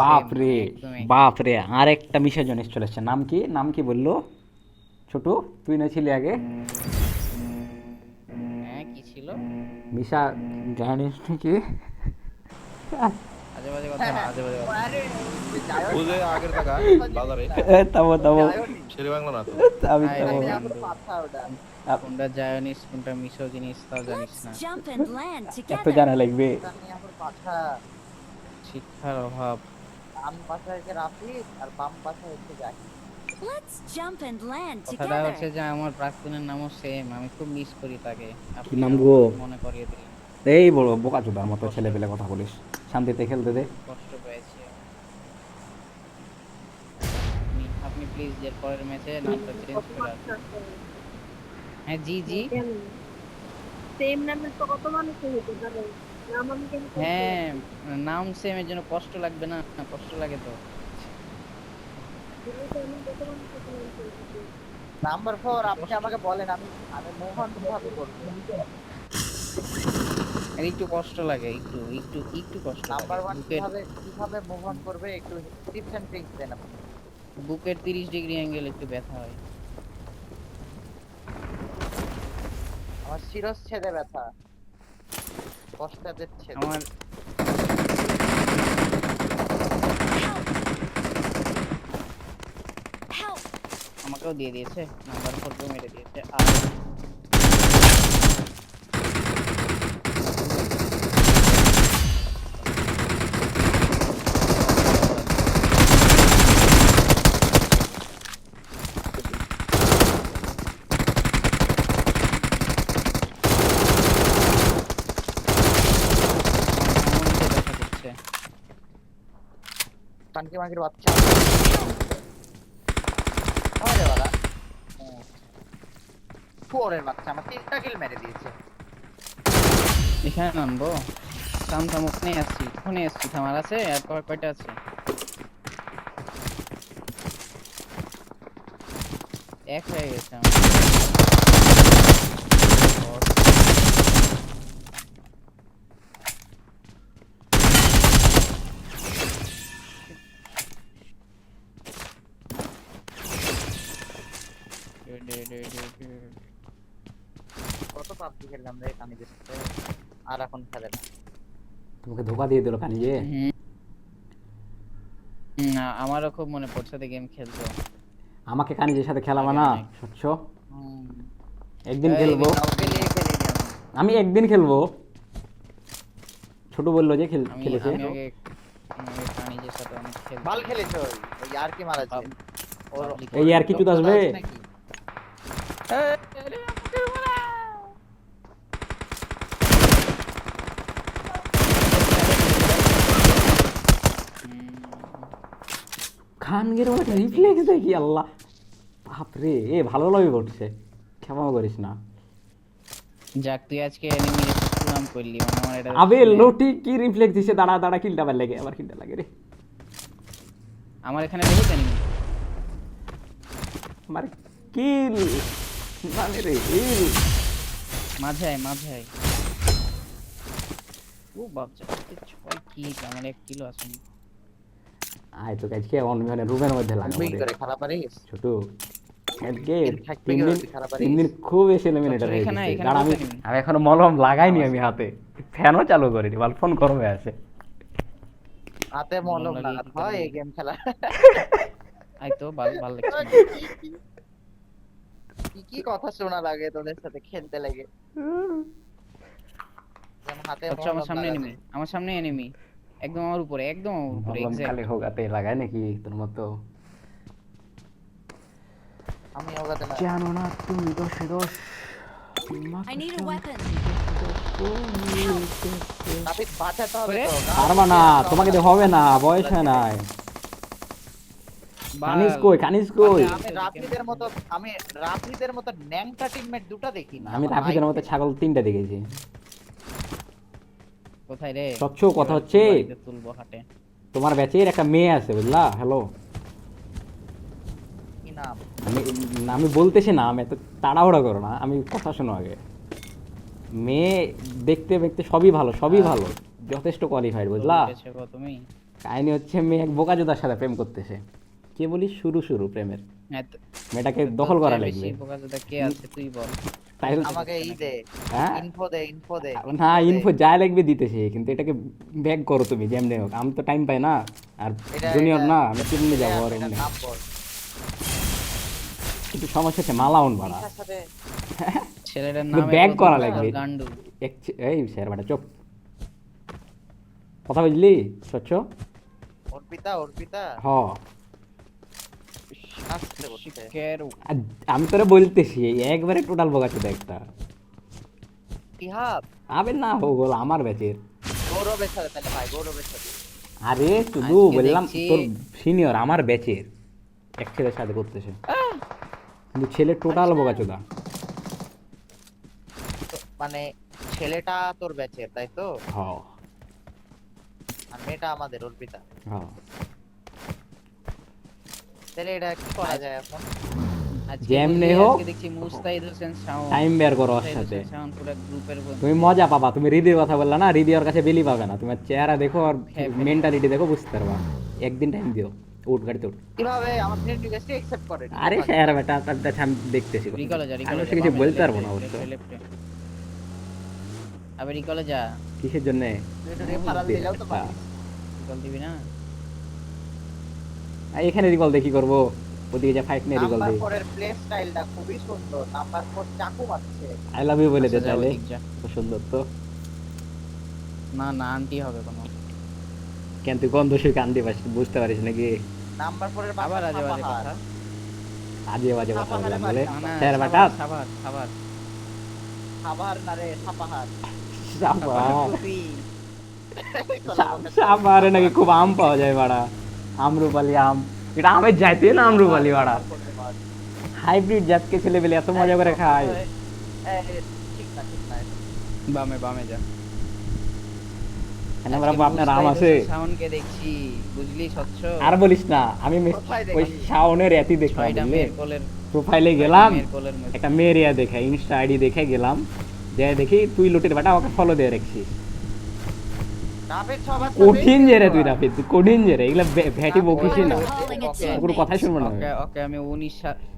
Same বাপ রে, একদম একই। বাপ রে, আর একটা মিশা জনিস চলে এসছে। নাম কি, নাম কি বললো? ছোট, তুই না ছিলি আগে? হ্যাঁ কি ছিল? মিশা জানিস নাকি? আজে বাজে কথা না, আজে বাজে কথা না। আরে ওই ও জায়গাটা যে আগের টাকা ওটা জিনিস বাজারে না। থামো ওটা থামো, জায়গাটি শেরে বাংলা না তো। আমি হাই রে থামো। ওটাতে আমার বন্ধু, পাছা ওটা। কোনটা জায়োনিস কোনটা মিশো জিনিস তাও জানিস Let's না। jump and land এত together. জানা লাগবে? ওটা নিয়ে আমার পাছা। শিক্ষার অভাব। ডান পাশে হচ্ছে রাফিদ আর বাম পাশে হচ্ছে Zahid. Let's jump and land কথাটা together. হচ্ছে যে আমার প্রাক্তনের নামও সেম, আমি খুব মিস করি তাকে। কি আপনি নাম আমাকে গো? মনে করিয়ে দিলেন। এই বড় বোকা চোদার মতো কষ্ট, ছেলে পেলে কথা বলিস, শান্তিতে খেলতে দে। খুব কষ্ট পেয়েছি। আপনি প্লিজ এর পরের ম্যাচে নামটা চেঞ্জ করে আসবেন। হ্যাঁ জি জি। কেন সেম নামের তো কত মানুষ হইতে পারে, নাম আমি কেন চেঞ্জ করে হ্যাঁ আসবো? নাম সেম এর জন্য কষ্ট লাগবে না? কষ্ট লাগে তো। তুমি তো এমন কত মানুষ কত নাম চেঞ্জ করবে। নাম্বার 4 আপনি কষ্ট, আমাকে বলেন, আমি আমি মোহন কিভাবে করবো? আর একটু কষ্ট লাগে, একটু একটু একটু কষ্ট লাগে। নাম্বার 1 বুকের কিভাবে কিভাবে মুভ অন করবে একটু টিপস এন্ড ট্রিক্স দেন আপনি। বুকের 30 ডিগ্রি অ্যাঙ্গেল একটু ব্যথা হয়। আমার শিরশ্ছেদে ব্যথা, পশ্চাৎ আমার Help! আমাকেও দিয়ে দিয়েছে, নাম্বার 4 মেরে দিয়েছে। আর কোমরে ব্যথা করছে। টানকি মাগির বাচ্চা। আরে বাবা, শুয়োরের বাচ্চা আমার 3টা কিল মেরে দিয়েছে। এখানে নামবো? থাম থাম, ওখানে আসছি, ওখানে আসছি। থামার আছে আর কয়টা আছে? এক হয়ে গেছে আমার। কত পাবজি খেললাম রে কানিদের সাথে, আর এখন খেলে না। তোমাকে ধোকা দিয়ে দিল কানি যে। হুম, না আমারও খুব মনে পড়ছে তো গেম খেলতো। আমাকে কানিজের সাথে খেলাবা আগে না অনেক। স্বচ্ছ? হুম, একদিন এই খেলবো, কাউকে নিয়ে খেলিনি আমি। আমি একদিন খেলবো। ছোট বললো যে আমি খেলেছে। আমি আগে কানিজের সাথে অনেক খেলতাম। ভাল খেলেছো, ওই আর কি মারা যায় ওর। পাবলিক এই আর কিছু তো আসবে। আছে নাকি? খানগের মধ্যে রিফ্লেক্স দেখি আল্লাহ, বাপরে, এ ভালো লাগে করছে, ক্ষমা করিস না। যাক তুই আজকে এনিমি নাম করলি, মানে আমার এটা আবে শুনে- লোটি কি রিফ্লেক্স দিছে, দাঁড়া দাঁড়া, কিলটা বার লাগে, আবার কিলটা লাগে রে। আমার এখানে দেখো এনিমি। আমার কিল মানে রে কিল। মাঝে আয় মাঝে আয়। ও বাচ্চা 6 কিল, আমার 1 কিলো আছে। আয় তো আজকে অনলাইনে রুমের মধ্যে লাগা বুই পড়ে করে খারাপ পারিস। ছোট। আজকে থাকবে 3 কি দিন, খারাপ 3 পারিস। দিন খুব বেশি এলিমিনেটর আচ্ছা, হয়ে এখানে- গেছে। এখানে কারণ আমি কত enemy? আমি এখনো মলম লাগাইনি আমি হাতে, ফ্যানও চালু করিনি, বাল ফোন গরম হয়ে আছে। হাতে মলম লাগিয়ে লাগাতে কি হয় করবি? এই গেম খেলা। আই তো ভাল ভাল লাগছে না। কি কি কথা শোনা লাগে তোদের সাথে খেলতে লাগে। যেমন হাতে আচ্ছা আমার মলম সামনে লাগাতে। এনিমি, আমার সামনে এনিমি, একদম আমার উপরে, একদম আমার উপরে মলম এক্সাক্ট। খালি হোগাতে লাগায় নাকি তোর মতো? আমি ওগাতে না। জানো না তুমি 10-এ 10। I need a weapon. নাপিত বাঁচাতে হবে ওরে, তো। পারবা না, তোমাকে দিয়ে হবে না, বয়স হয় নাই। কানিজ কই, কানিজ কই? আমি রাফিদের মতো, আমি রাফিদের মতো ন্যাংটা টিমমেট দুটো দেখি না। আমি আমার রাফিদের ভাই মতো ছাগল 3টা দেখেছি। কোথায় রে? স্বচ্ছ কথা হচ্ছে, বাড়িতে তুলবো হাটে। তোমার ব্যাচের একটা মেয়ে আছে বুঝলা? হ্যালো, কি নাম? আমি আমি বলতেছি না, আমি এত তাড়াহুড়া করো না, আমি কথা শোনো আগে। মেয়ে দেখতে দেখতে সবই ভালো, সবই ভালো, যথেষ্ট কোয়ালিফাইড বুঝলা? তো উঠেছে গো তুমি। কাহিনী হচ্ছে মেয়ে এক বোকাচোদার সাথে প্রেম করতেছে। কে বলিস শুরু প্রেমের, হ্যাঁ মেয়েটাকে দখল করা লাগবে। বোকাচোদা কে আছে তুই বল। তাই আমাকে দে, হ্যাঁ ইনফো দে। না, ইনফো যা লাগবে দিতেছে, কিন্তু এটাকে ব্যাক করো তুমি যেমনি হোক। আমি তো টাইম পাই না, আর জুনিয়র না, আমি কেমনে যাবো আর এমনি। নাম বল। কিন্তু সমস্যা হচ্ছে মালাউন ভাড়া, তার সাথে ছেলেটার কিন্তু নাম ব্যাক করা লাগবে। গান্ডু। এই স্যার বেটা চুপ, কথা বুঝলি স্বচ্ছ। অর্পিতা হ আসতে বলছে। কেরু আর আমি তোরা বলতেছি একবারে টোটাল বোকাচোদা একটা। ইহাব আবে না হো বল আমার ব্যাচের। গৌরবের সাথে, তাহলে ভাই গৌরবের সাথে। আরে শুধু আজকে বললাম দেখছি- তোর সিনিয়র আমার ব্যাচের এক ছেলের সাথে করতেছে, কিন্তু ছেলে টোটাল বোকাচোদা। তো মানে ছেলেটা তোর ব্যাচের তাই তো, হ আর মেয়েটা আমাদের অর্পিতা। হ তাহলে এটা কি করা যায় এখন? যেমনি হোক দেখছি মুস্তাহিদ হোসেন শাওন, টাইম বের করো ওর মুস্তাহিদ সাথে। হোসেন শাওন পুরো গ্রুপের বন্ধু। তুমি মজা পাবা, তুমি হৃদয়ের কথা বললা না, হৃদয় ওর কাছে বেলি পাবে না। তোমার চেহারা দেখো আর হ্যাঁ, মেন্টালিটি দেখো, বুঝতে পারবা। একদিন টাইম দিও, উঠ গাড়িতে উঠ। কিভাবে আমার ফ্রেন্ড রিকোয়েস্ট একসেপ্ট করে? আরে স্যার বেটা তার আমি দেখতেছি, রিকলে যা, আমি রিকলে সে কিছু বলতে পারবো না অবশ্য। আবে রিকলে যা, কিসের জন্য তুই একটু রেফারাল দিলেও তো পারিস। রিকল দিবি না? এখানে রিকল দেখি করবো, ওদিকে যা ফাইট নিয়ে রিকল নাম্বার দিই। 4 এর প্লে স্টাইলটা খুবই সুন্দর। নাম্বার 4 চাকু মারছে। আই লাভ ইউ বলে দে আচ্ছা, যা, তাহলে, ওদিক যা। খুব সুন্দর তো। না না আন্টি হবে কোনো। কেন তুই গন্ধ শুই কান দিয়ে বুঝতে পারিস নাকি? নাম্বার 4 এর আবার আজে বাজে কথা। আজে বাজে কথা বললাম বলে না, না, স্যার বেটা। সাভার সাভার খাবার না রে, সাপাহার। সাবারে নাকি খুব আম পাওয়া যায় বাড়া, আমরুপালি আম। এটা আমের জাতি না, আমরুপালি বাড়া। হাইব্রিড জাতকে ছেলে পেলে এত মজা করে খায়। ঠিক না, ঠিক না। বামে বামে যা। এখানে আমরা আপনার আম আছে। শাওনকে দেখছি, বুঝলি স্বচ্ছ। আর বলিস না, আমি কোথায় ওই দেখলি? শাওনের এতই দেখলাম, ছয়টা বুঝলি? মেয়ের কোলের, প্রোফাইলে গেলাম, মেয়ের কোলের মধ্যে। একটা মেয়ের ইয়া দেখে, ইনস্টা আইডি দেখে গেলাম, যে দেখি তুই লুটের বেটা ওকে ফলো দিয়ে রাখছিস। রাফেদ সবার সাথে কঠিন যে রে তুই রাফিদ, তুই কঠিন যে রে, এগুলা ভ্যাটি বকিসই না, Calling a কোনো কথাই teammate. শুনবো না। ওকে ওকে আমি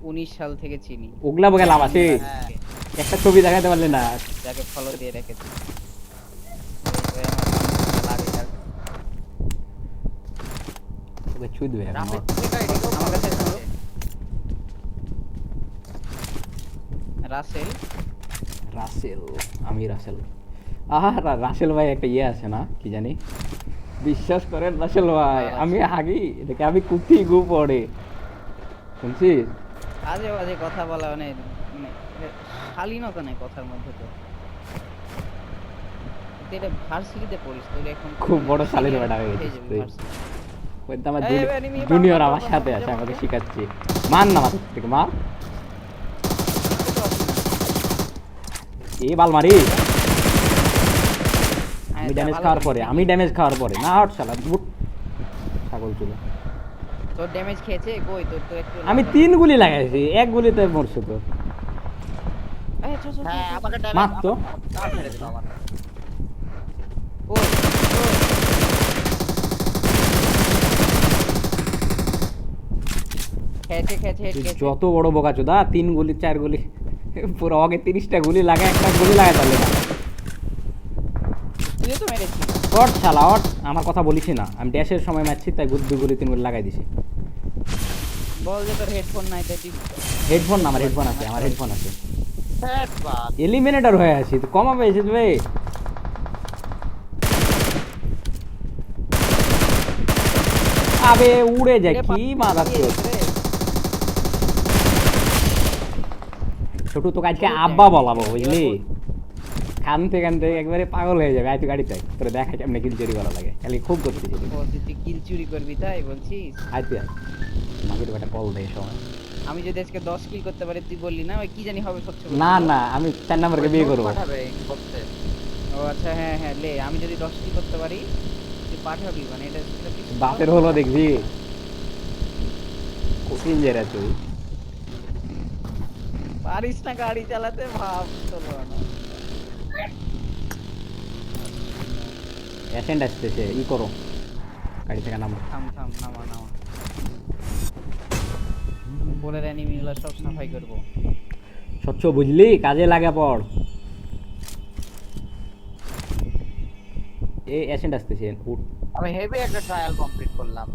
19 সাল থেকে চিনি, ওগুলা বকে লাভ আছে? হ্যাঁ। একটা ছবি দেখাতে পারলে না। যাকে ফলো দিয়ে রেখেছি। ওই আমার লাগে আর ওকে ছুঁই দেবে এখন। রাফেদ থেকে এদিকেও আমার কাছে আছে। শুনো। রাসেল রাসেল, আমি রাসেল। আহা রাসেল ভাই একটা ইয়ে আছে না, কি জানি, বিশ্বাস করেন রাসেল ভাই, আমি হাগি দেখে আমি কুথি গু পড়ে, শুনছিস? আজে বাজে কথা বলা মানে শালীনতা নেই কথার মধ্যে তো। তুই এটা ভার্সিটিতে পড়িস, তুই এখন খুব বড় শালীন বেটা হয়ে গেছিস তুই। ওই তো আমার জুনিয়র আমার সাথে আছে, আমাকে শিখাচ্ছি। মার না মাথা থেকে মার, এই বাল মারি। আমি ড্যামেজ খাওয়ার পরে না হট শালা বুট ছাগল চলে। তোর ড্যামেজ খেয়েছে কই? তোর তো একটু আমি 3 গুলি লাগাইছি, 1 গুলিতে মরছে তো। এই চল চল হ্যাঁ, আমাকে মার তো। ডাল মেরে দিল আমার। ওই খেয়েছে তুই যত বড় বোকাচোদা, 3 গুলি 4 গুলি পুরো আগে 30টা গুলি লাগা, একটা গুলি লাগাই তাহলে না। তুই তো মেরেছিস। হট শালা হট, আমার কথা বলিস না, আমি ড্যাশের সময় মারছি তাই দুই গুলি 3 গুলি লাগাই দিছি। বল যে তোর হেডফোন নাই তাই তুই হেডফোন না, আমার হেডফোন আছে, আমার হেডফোন আছে। ফ্যাট বাল। এলিমিনেটর হয়ে আছি, তুই কমা পেয়েছিস বে। আবে উড়ে যায় কি মারাচ্ছে। ছোট তোকে আজকে আব্বা বলাবো বুঝলি, কানতে কানতে একবারে পাগল হয়ে যাবে। আইতো গাড়িতে তোরে দেখা কেমনে কিল চুরি করা লাগে, খালি খুব করতেছিস। তুই কিল চুরি করবি তাই বলছিস? আইতো আমাকে তো একটা কল দেয় সময়। আমি যদি আজকে 10 কিল করতে পারি, তুই বললি না ওই কি জানি হবে সবচেয়ে বড়? না না, আমি 4 নম্বরকে বিয়ে করবো। পাঠাবে বক্সে। ও আচ্ছা, হ্যাঁ হ্যাঁ লে, আমি যদি 10 কিল করতে পারি তুই পাঠাবি, মানে এটা কিছু বাপের হলো দেখবি, কঠিন যে রে তুই। পারিস না গাড়ি চালাতে, ভাব চলো না। অ্যাসেন্ড আসতেছে, ই করো গাড়ি থেকে নামো। থাম থাম, নামা নামা। উপরের এনিমি গুলো সব সাফাই করবো। স্বচ্ছ বুঝলি, কাজে লাগা পড়। এই অ্যাসেন্ট আসতেছে উঠ। আমি হেভি একটা ট্রায়াল কমপ্লিট করলাম।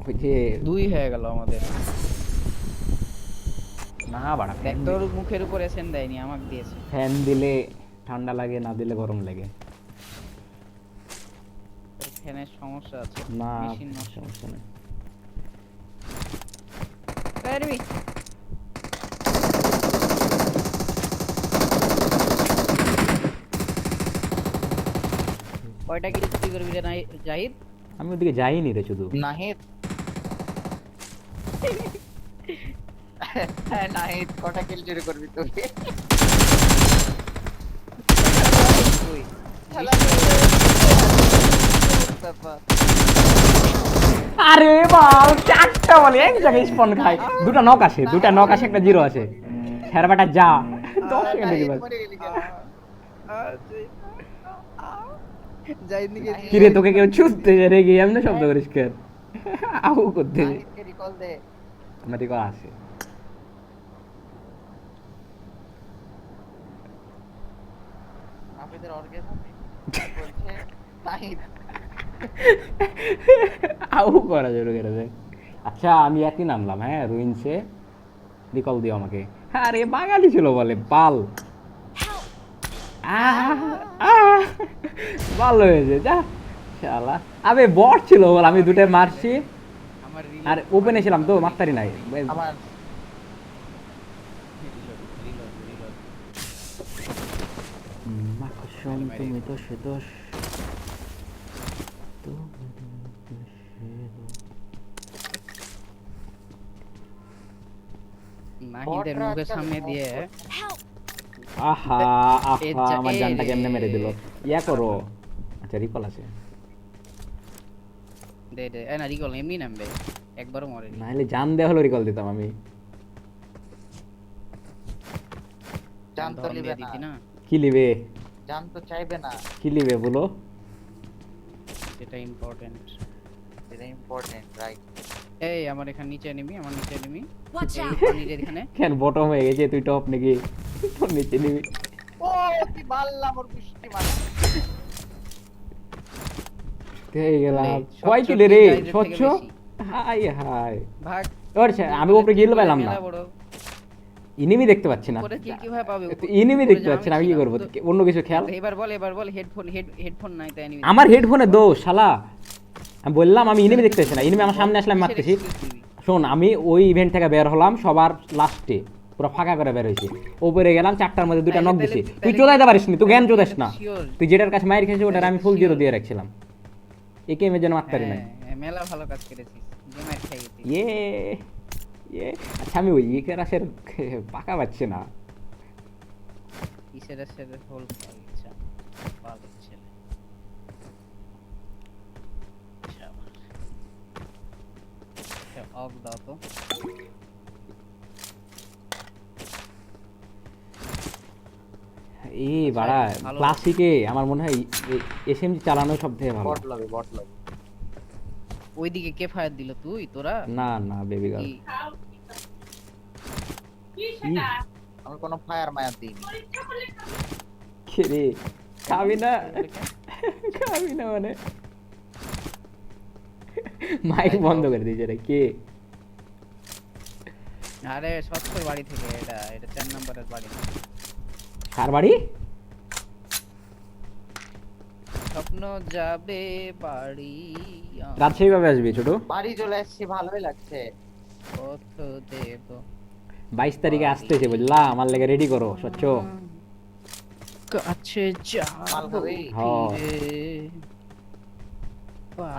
ওই যে 2 হয়ে গেল আমাদের। না বাড়া, দেখ তোর মুখের উপর এসেন দেয়নি, আমাকে দিয়েছে। ফ্যান দিলে ঠান্ডা লাগে, না দিলে গরম লাগে। তোর ফ্যানের সমস্যা আছে, না মেশিন নষ্ট। সমস্যা নেই। এনিমি কয়টা কিল চুরি করবি রে জাহিদ? আমি ওদিকে যাইনি রে শুধু। নাহিদ হ্যাঁ নাহিদ, কটা কিল চুরি করবি তুই? তুই আরে বাল, চারটা বলে এক জায়গায় স্পন খায়। দুটা নক আসে, একটা জিরো আছে। হেরাবাটা যা 10 সেকেন্ডে দিবা। জাহিদ নিকে কিরে তোকে কেউ ছুটতে রে গিয়ে এমন শব্দ করিস কেন? আউ করতে নাহিদকে রিকল দে। আমাদের কল আছে। আপনাদের অর্গাজম বলছে নাহিদ। আউ করা শুরু করে দেখ। আচ্ছা আমি একই নামলাম, হ্যাঁ রুইন্সে। রিকল দিও আমাকে। আরে বাঙালি ছিল বলে বাল। ভালো হয়েছে যা শালা। আবে বট ছিল বল, আমি দুটো মারছি। আমার আর ওপেনে ছিলাম তো, মারতারি নাই। আমার মাকসম তুমি তো সে দোষ। নাহিদের মুখের সামনে দিয়ে Help! আহা আহা, আমার জানটা কেমনে মেরে দিল। ইয়া করো। আচ্ছা রিকল আছে, দে দে। না রিকল এমনি নামবে, একবারও মরেনি। নাহলে জান দেওয়া হলো রিকল দিতাম আমি। জান তো ধরন লিবে দিয়ে দিতি না, না, কি লিবে? জান তো চাইবে না। কি লিবে বলো? এটা ইম্পর্টেন্ট। এটা ইম্পর্টেন্ট, রাইট? এই আমার এখানে নিচে এনিমি, আমার নিচে এনিমি। Watch এই out! পানির এখানে কেন বটম হয়ে গেছে, তুই টপ নাকি? তোর নিচে নিবি। ও কি মারলাম ওর বৃষ্টি মার। এই গেলাম। এই, কয় স্বচ্ছ কিলে রে? জাহিদের থেকে স্বচ্ছ? বেশি। High high. ভাগ। ওর আমি উপরে গিল পেলাম না। মেলা বড়। ইনিমি দেখতে পাচ্ছি না। উপরে কিল কিভাবে পাবে? ইনিমি উপরে দেখতে যে পাচ্ছি না, আমি কি ছিলাম করবো? তো। অন্য কিছু খেয়াল। এবার বল হেডফোন নাই তাই এনিমি। আমার হেডফোনে দোষ শালা। আমি বললাম আমি ইনিমি দেখতে পাচ্ছি না, ইনিমি আমার সামনে আসলে আমি মারতেছি। শোন, আমি ওই ইভেন্ট থেকে বের হলাম সবার লাস্টে, পুরো ফাঁকা করে বের হয়েছি। উপরে গেলাম, 4টার মধ্যে 2টা নক দিছি। তুই চোদাইতে পারিস নি, তুই জ্ঞান চোদাস না। তুই যেটার কাছে মাইর খেয়েছিস ওটার আমি ফুল জিরো দিয়ে রাখছিলাম। একে এর জন্য মারতে পারি নাই। মেলা ভালো কাজ করেছিস, গেমার খাই গেছিস। ইয়ে ইয়ে। আচ্ছা আমি ওই ইকের আসের পাকা পাচ্ছি না। কিসের সাথে হোল খাই ইচ্ছা পাগল ছেলে। অফ দাও তো। এই বাড়া ভালো। ক্লাসিকে আমার মনে হয় এসএমজি চালানো সবথেকে ভালো। বট লবি, বট লবি। ওইদিকে কে ফায়ার দিল, তুই তোরা? না না বেবি গার্ল। কি? আমি কোনো ফায়ার মায়ার দিইনি। কে রে? খাবি না? খাবি না মানে মাইক বন্ধ করে দিয়েছে রে কে? আরে স্বচ্ছ বাড়ি থেকে, এটা 4 নম্বরের বাড়ি। কার বাড়ি? স্বপ্ন যাবে বাড়ি, রাজশাহী কবে আসবি ছোট? বাড়ি চলে আসছি, ভালোই লাগছে। পথ দেব 22 তারিখে আসতেছে বুঝলা, আমার লেগে রেডি করো স্বচ্ছ। কাছে মাল যাবো খাবি? হ্যাঁ।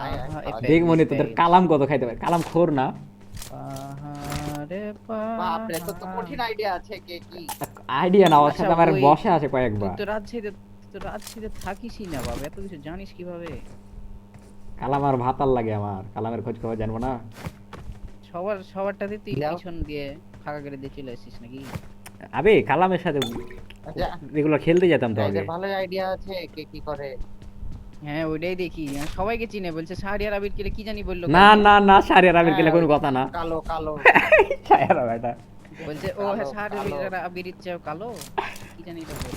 আয়, আয়, দেখ মনে তোদের কালাম কত খাইতে পারে, কালাম খোর না। পাহাড়ে বাপরে, তোর তো কঠিন আইডিয়া আছে। কে কি আইডিয়া না, ওর আচ্ছা, সাথে আমার ওই- বসে আছে তুই কয়েকবার। তো রাজশাহীতে থাকিসই না বাবা, এত কিছু জানিস কিভাবে? কালাম আর ভাতার লাগে আমার, কালামের খোঁজ খবর জানবো না। সবারটাতে তুই যাও। পিছন দিয়ে ফাঁকা করে দিয়ে চলে আসিস নাকি? আবে কালামের সাথে আচ্ছা, রেগুলার খেলতে যেতাম তো আগে। এদের ভালো আইডিয়া আছে কে কি করে। হ্যাঁ ওইটাই দেখি সবাইকে চিনে বলছে শাহরিয়ার আবির কি জানি বললো না না না শাহরিয়ার আবির গেলে হ্যাঁ, কোনো কথা না কালো কালো শাহরিয়ার বেটা বলছে ও হ্যাঁ কালো, শাহরিয়ার আবির চেয়েও কালো কি জানি তো বল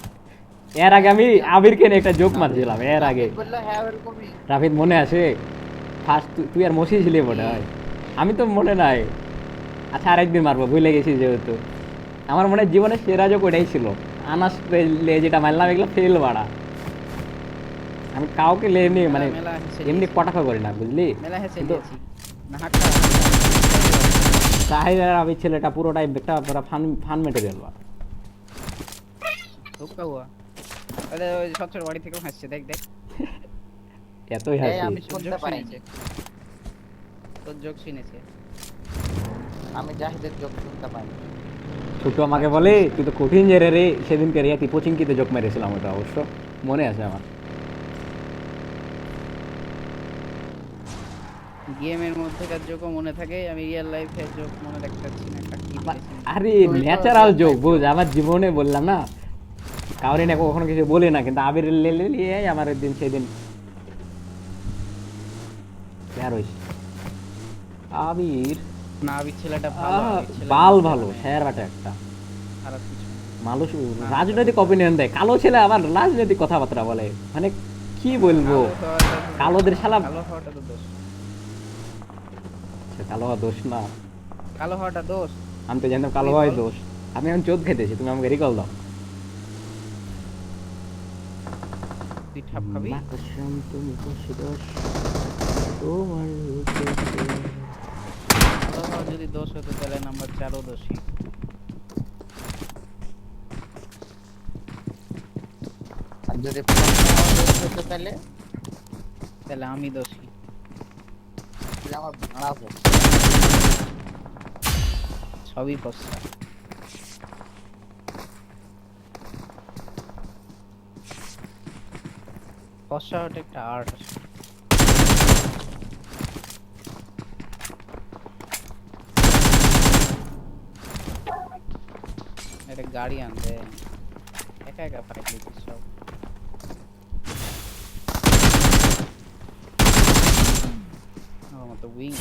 এর আগে আমি আবিরকে নিয়ে একটা জোক মারছিলাম এর আগে বললো হ্যাঁ ওরকমই রাফিদ মনে আছে ফার্স্ট তুই আর মসি ছিলি মনে হয় আমি তো মনে নাই আচ্ছা আরেকদিন মারবো ভুলে গেছি যেহেতু আমার মনে হয় জীবনের সেরা জোক ওটাই ছিল আনাস লে যেটা মারলাম এগুলো ফেল বাড়া আমি কাউকে লে নি মানে মেলা হেসে এমনি নিয়েছি। কটাক্ষ করি না বুঝলি মেলা হেসে কিন্তু নিয়েছি না হাটটা সাহিল আর আবির ছেলেটা পুরোটাই একটা পুরো ফান ফান মেটেরিয়াল বা ধোকা হুয়া আরে ওই সচ্ছর বাড়ি থেকেও হাসছে দেখ দেখ এতই এই হাসি আমি তোর শুনতে জোক পারিনি শুনেছে তোর জোক শুনেছে আমি জাহিদের যোগ শুনতে পাইনি ছোট আমাকে বলে তুই তো কঠিন জেরে রে সেদিনকে রিয়াতি পচিংকিতে জোক মেরেছিলাম ওটা অবশ্য মনে আছে আমার গেমের মধ্যেকার জোকও মনে থাকে আমি রিয়েল লাইফের জোক মনে রাখতে পারছি না একটা কি বলেছি আরে তুই তো ন্যাচারাল joke জোক like বুঝ আমার জীবনে বললাম না কাউরে না কখনো কিছু বলি না কিন্তু আবির লিয়ে আমার একদিন সেদিন প্যার হইছে আবির না আবির ছেলেটা ভালো আবির ছেলে বাল ভালো স্যার বাটা একটা খারাপ কিছু না। মানুষ রাজনৈতিক অপিনিয়ন দেয় কালো ছেলে আবার রাজনৈতিক কথাবার্তা বলে মানে কি বলবো কালো হওয়াটা তো- কালোদের শালা কালো হওয়াটা তো দোষ কালো হওয়া দোষ না কালো হওয়াটা দোষ আমি তো জানতাম কালো হওয়াই দোষ আমি এখন চোদ খেতেছি তুমি আমাকে রিকল দাও তুই ঠাপ খাবি মাকসম তুমি খুশি দোষ তোমার রূপে কালো হওয়া যদি দোষ হতো তাহলে নাম্বার 4ও দোষী আর যদি প্রথম হতো তাহলে তাহলে আমি দোষী তাহলে আমার ভাড়া হোক সবই ফসা ফসা ওটা একটা আর্ট আছে একটা গাড়ি আনবে একা একা ফাইট লিখিস সব আমার মতো উইং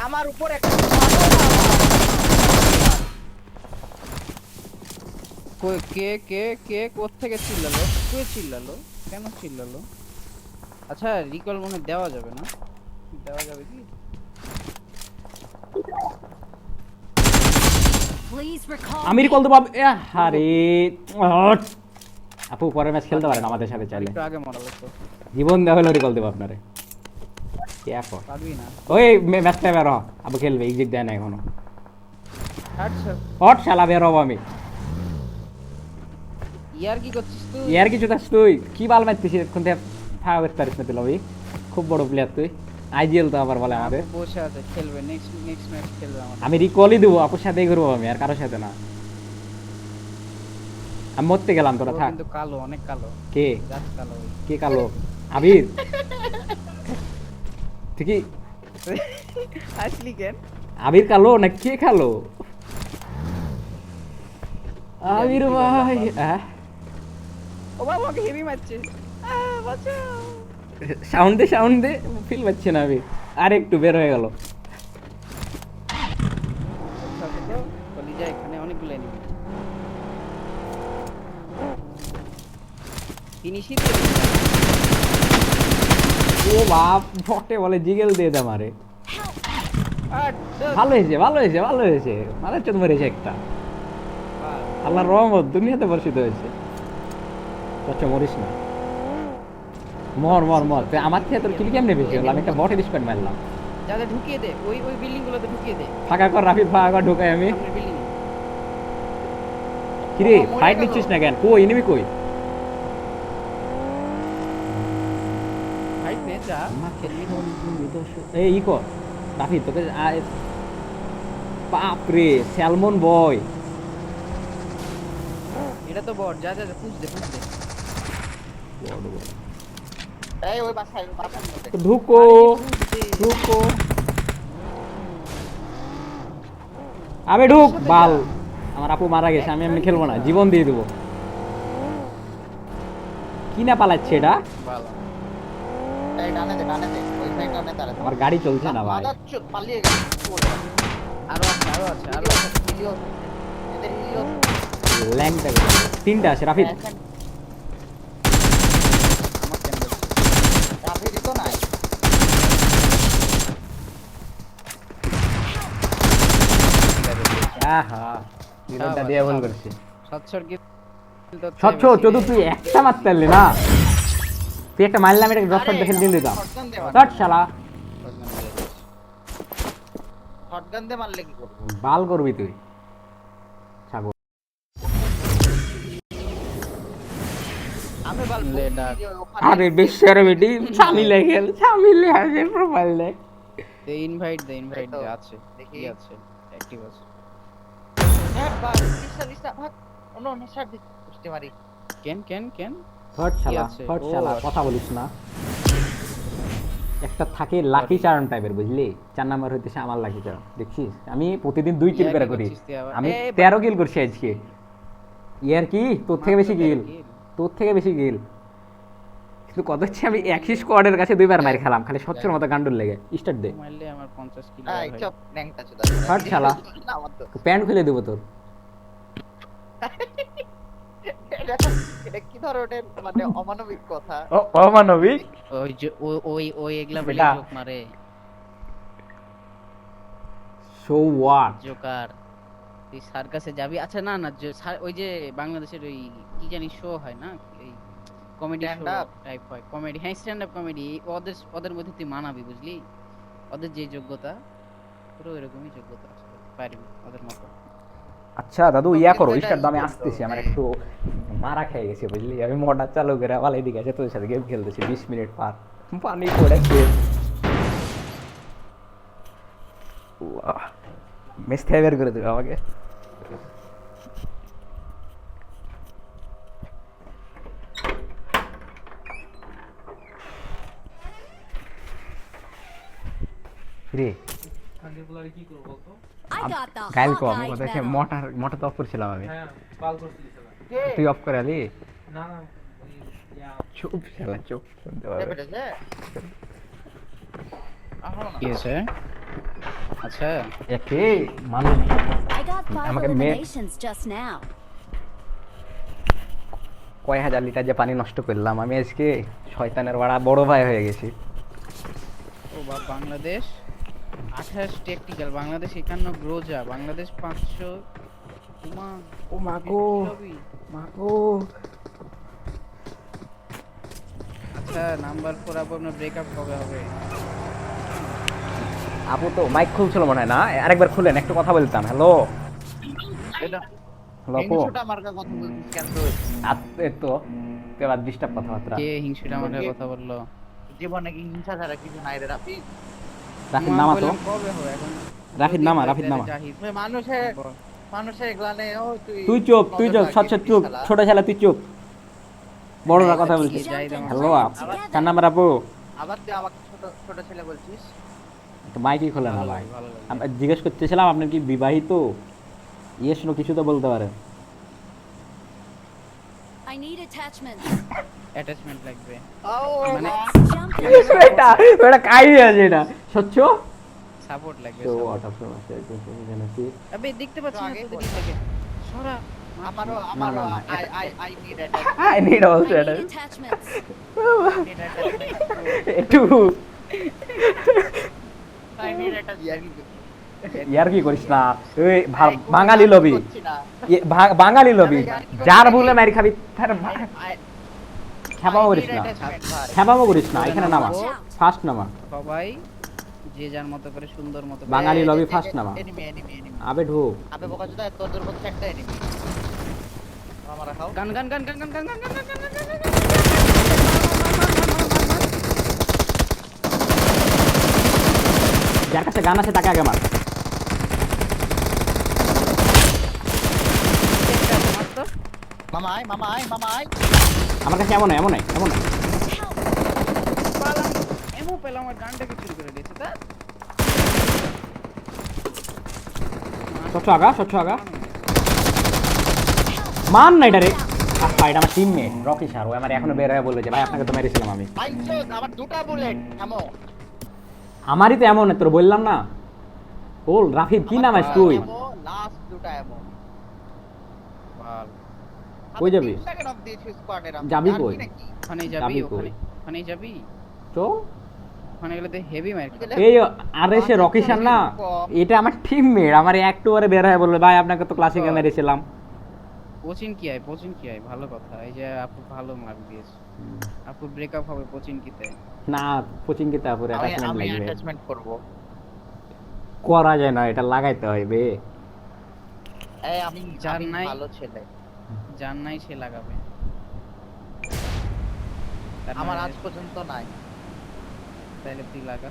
আমার উপর একটা কে কে কে কোত্থেকে চিল্লালো কে চিল্লালো কেন চিল্লালো আচ্ছা রিকল মনে হয় দেওয়া যাবে না দেওয়া যাবে কি Please recall. আমি রিকল দেবো আরে আপু পরের ম্যাচ খেলতে পারেন আমাদের সাথে চাইলে একটু আগে মডেল তো জীবন দেওয়া হলো রিকল দেবো আপনারে কি এখন পারবি না ওই ম্যাচটা বের হ আবু খেলবে এক্সিট দেয় না এখনো আচ্ছা হট শালা বের হবো আমি ইয়ার কি করছিস তুই ইয়ার কিছু থাকস তুই কি বাল মারতিস এখন থেকে ফায়া করতে পারিস না তুই লবি খুব বড় প্লেয়ার তুই আইজিএল তো আবার বলে আমাদের আপু বসে আছে খেলবে নেক্সট ম্যাচ খেলবে আমাদের আমি রিকলই দেবো আপুর সাথেই করবো আমি আর কারোর সাথে না আমি মরতে গেলাম তোরা ও থাক কিন্তু কালো অনেক কালো কে জাত কালো ওই। কে কালো আবির ঠিকই আসলি কেন আবির কালো না কে কালো আবির ভাই ও বাবা আমাকে হেভি মারছে বাঁচাও সাউন্ড দে ফিল পাচ্ছে না আমি আর একটু বের হয়ে গেল সাথে তো কলিজা এখানে অনেকগুলো এনিমি ফিনিশই ও বাপ ফটে বলে জিগেল দিয়ে দে মারে আর ভালো হয়েছে মারার চোদ মেরেছে একটা আল্লাহর রহমত দুনিয়াতে বর্ষিত হয়েছে আচ্ছা মরিস না মর তুই আমার থেকে তোর কিল কেমনে বেশি হলো আমি একটা বটে স্কোয়াড মারলাম যাতে ঢুকিয়ে দে ওই বিল্ডিং গুলোতে ঢুকিয়ে দে ফাঁকা কর রাফিদ ফাঁকা কর ঢুকাই আমি সামনের বিল্ডিং কিরে ও, মরে ফাইট গেল। নিচ্ছিস না কেন কই এনিমি কই ফাইট নে যা খেলবি এই ই কর রাফিদ তোকে বাপ রে স্যালমন বয় এটা তো বট যা পুষ দে এই ওই বাসায় বাসার মধ্যে ঢুকো পুষ দে ঢুকো আবে ঢুক বাল আমার আপু মারা গেছে আমি এমনি খেলবো না জীবন দিয়ে দেবো কি না পালাচ্ছে এটা ভালো ডানে দে ওই ভাই ডানে দাঁড়াতে আমার গাড়ি চলছে না ভাই। মাদার চোদ পালিয়ে গেছে আরো আছে আরো আছে হিলিও এদের হিলিও ল্যাংটা তিনটা আছে রাফিদ। আমার কেন রাফি দিত নাই আহা রিলোডটা দিয়ে ভুল করছি। সচ্ছর কি স্বচ্ছ চোদু তুই একটা মারতে পারলি না, তুই একটা মারলাম এটা ড্রপ শট দেখে দিয়ে দিতাম। শট শালা শটগান দিয়ে মারলে কি করব বাল করবি তুই ছাগল। আমি বল লে ডাক। আরে বিশ্বের বেটি স্বামী লেগে স্বামী লেগে প্রোফাইল দেখ। দে ইনভাইট দে এই তো, আছে দেখি। কি আছে অ্যাক্টিভ আছে হ্যাঁ বাস লিসা ভাগ নো নো শট দি পুষ্টি মারি কেন হট শালা আছে? হট ও, শালা আচ্ছা। কথা বলিস না। একটা থাকে লাকি চারণ টাইপের বুঝলি, 4 নাম্বার হইতেছে আমার লাকি চারণ। দেখছিস আমি প্রতিদিন 2 কিল করে করি, আমি 13 কিল করছি আজকে। ইয়ার কি তোর থেকে বেশি কিল, তোর থেকে বেশি কিল। কিন্তু কত হচ্ছে আমি একই স্কোয়াডের কাছে 2 বার মার খেলাম খালি স্বচ্ছর মতো গান্ডুল লেগে। স্টার্ট দে মারলে আমার 50 কিলো এই চপ ন্যাংটা চোদা হট শালা না আমার তো প্যান্ট খুলে দেবো তোর। এটা কি ধরনের মানে অমানবিক কথা অমানবিক ওই যে ওই এগুলা বলে বেটা। জোক মারে সো হোয়াট। জোকার তুই সার্কাসে যাবি? আচ্ছা না ওই যে বাংলাদেশের ওই কি জানি শো হয় না, এই comedy show Stand up? Type হয়, কমেডি, হ্যাঁ স্ট্যান্ড আপ কমেডি। ওদের মধ্যে তুই মানাবি বুঝলি, ওদের যে যোগ্যতা পুরো এরকমই যোগ্যতা আছে, পারবি ওদের মতো। আচ্ছা দাদু ইয়া করো কিন্তু স্টার্ট, এটা আমি ই আসতেছি, করতো, আমার হ্যাঁ। একটু মারা খেয়ে গেছে বুঝলি। আমি মোটর চালু করে আবার এদিকে আছে তোদের সাথে গেম খেলতেছি 20 মিনিট পার, পানি পড়ে মেস থেকে বের করে দেবে আমাকে। রে I got the গাইল কম Hawkeye কথা হচ্ছে medal. মোটর তো অফ করছিলাম আমি, কে তুই অফ করে আলি। চুপ শালা চুপ, শুনতে পাবে। পেটেছে আহো না কি আছে? আচ্ছা একে মানুষ I got 5 আমাকে eliminations just now. কয় হাজার লিটার যে পানি নষ্ট করলাম আমি আজকে, শয়তানের বাড়া বড় ভাই হয়ে গেছি। ও বাংলাদেশ 28 টেকনিক্যাল, বাংলাদেশ 51 গ্রোজা, বাংলাদেশ 500। উমা ও মা গো লবি। মা গো। আচ্ছা নাম্বার 4 আপনার ব্রেকআপ কবে হবে? আপু তো মাইক খুলছিল মনে হয় না, আরেকবার খুলেন একটু কথা বলতাম। হ্যালো এটা হ্যালো আপু, হিংসুটা মার্কা কথা বলছিস কেন তুই আতে তো তেবার ডিস্টার্ব কথাবার্তা। কে হিংসুটা আমাকে কথা বললো? জীবনে কি হিংসা ছাড়া কিছু নাই রে রাফি রাফিদ নামা তো, বললাম কবে হবে এখন? রাফিদ নামা, রাফিদ নামা। মানুষে এগুলানে ও তুই চুপ, তুই চুপ, সচ্ছ চুপ, ছোট ছেলে তুই চুপ, বড়রা কথা Let's বলছিস। jump and hello land up, together. Car number আপু? আবার তুই আমাকে ছোট ছোট ছেলে বলছিস তো মাইকই খোলে না ভাই। ভালো লাগে। আমি জিজ্ঞেস করতেছিলাম আপনার কি বিবাহিত? ইয়েস নো কিছু তো বলতে পারে। I need attachments. অ্যাটাচমেন্ট লাগবে মানে Let's jump and এটা এটা কাই আছে এটা সচ্ছ সাপোর্ট লাগবে তো support। আউট অফ সমস্যা এটা জানাচ্ছি। আবে দেখতে পাচ্ছি না আগে তোদের বল। ই লাগে সরা। আমারও না, আমারও না, I need I need also I এটা need attachments. একটু আই নিড এটা ইয়ার কি করিস না ওই বাঙালি লবি, বাঙালি লবি, যার বলে মারি খাবি তার খেপাও করিস না, খেপাও করিস না। এখানে নামা, ফার্স্ট নামা, সবাই যে যার মতো করে সুন্দর মতো করে। বাঙালি লবি ফার্স্ট নামা। এনিমি এনিমি এনিমি আবে ঢুক, আবে বকাচোদা তোদের মধ্যে একটা এনিমি আমার রাখাও গান গান গান গান গান গান গান গান গান গান গান গান। যার কাছে গান আছে তাকে আগে মার। মামা আয় মামা আয় মামা আয় আমার কাছে এমন এমন এমন পালাম এমন পেলাম, আমার গানটাকে চুরি করে দিয়েছে তা। স্বচ্ছ আগা, স্বচ্ছ আগা মান না এটা রে। আফা এটা আমার টিমমেট রকি স্যার ও আমার এখনো বের হয়ে বললো যে ভাই আপনাকে তো মেরেছিলাম আমি বাইঞ্চোদ আমার দুটা বুলেট থামো। আমারই তো এমন তোর বললাম না বল রাফিদ কি নাম আছে তুই লাস্ট দুটা এমন বাল কই যাবি? তিনটাকে নক দিয়েছি স্কোয়াডের আমি যাবি জানি কই? নাকি? ওখানে যাবি যাবি কই? ওখানে যাবি তো ওখানে গেলে তো হেভি মার খাবি। এই আরে সে রকি স্যার না এটা আমার টিমমেট আমার একটু পরে বের হয়ে বললো ভাই আপনাকে তো ক্লাসিকে মেরেছিলাম কোচিং কি আয় ভালো কথা। এই যে আপু ভালো মার্ক দিয়েছে, আপুর ব্রেকআপ হবে কোচিং কিতে। না কোচিং কি তারপরে আমি অ্যাটাচমেন্ট আমি লাগবে অ্যাটাচমেন্ট করব। করা যায় না এটা লাগাইতে হইবে এই আমি যার আমি নাই- ভালো ছেলে। জান নাই সে লাগাবে। তার আমার মানে আজ পর্যন্ত নাই। তাহলে তুই লাগা।